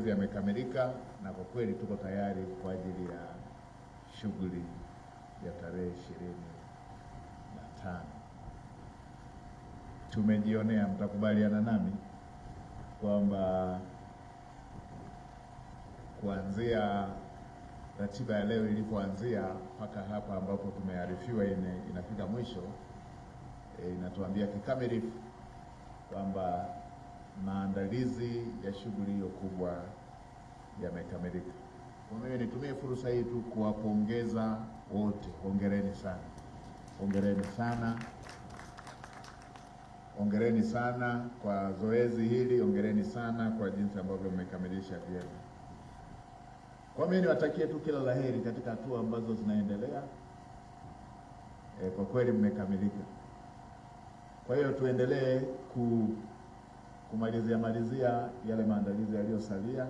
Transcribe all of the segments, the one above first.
maandalizi yamekamilika na kwa kweli tuko tayari kwa ajili ya shughuli ya tarehe 25. Tumejionea, mtakubaliana nami kwamba kuanzia ratiba ya leo ilipoanzia mpaka hapa ambapo tumearifiwa inafika mwisho, inatuambia kikamilifu kwamba maandalizi ya shughuli hiyo kubwa yamekamilika. Kwa mimi nitumie fursa hii tu kuwapongeza wote. Hongereni sana. Hongereni sana. Hongereni sana kwa zoezi hili. Hongereni sana kwa jinsi ambavyo mmekamilisha vyema. Kwa mimi niwatakie tu kila laheri katika hatua ambazo zinaendelea. Kwa kweli mmekamilika. Kwa hiyo tuendelee kumalizia yale maandalizi yaliyosalia.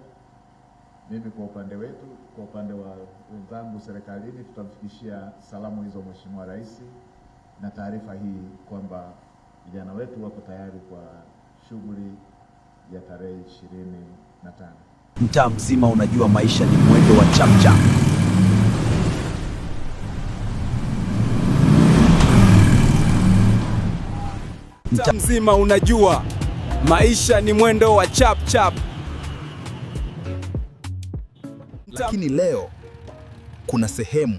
Mimi kwa upande wetu, kwa upande wa wenzangu serikalini, tutamfikishia salamu hizo Mheshimiwa Rais na taarifa hii kwamba vijana wetu wako tayari kwa shughuli ya tarehe 25. Mtaa mzima unajua maisha ni mwendo wa chapchap. Mtaa mzima unajua maisha ni mwendo wa chapchap. Lakini leo kuna sehemu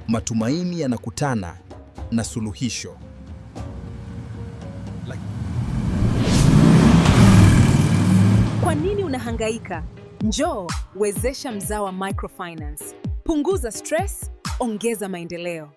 matumaini yanakutana na suluhisho. Kwa nini unahangaika? Njoo wezesha Mzawa Microfinance. Punguza stress, ongeza maendeleo.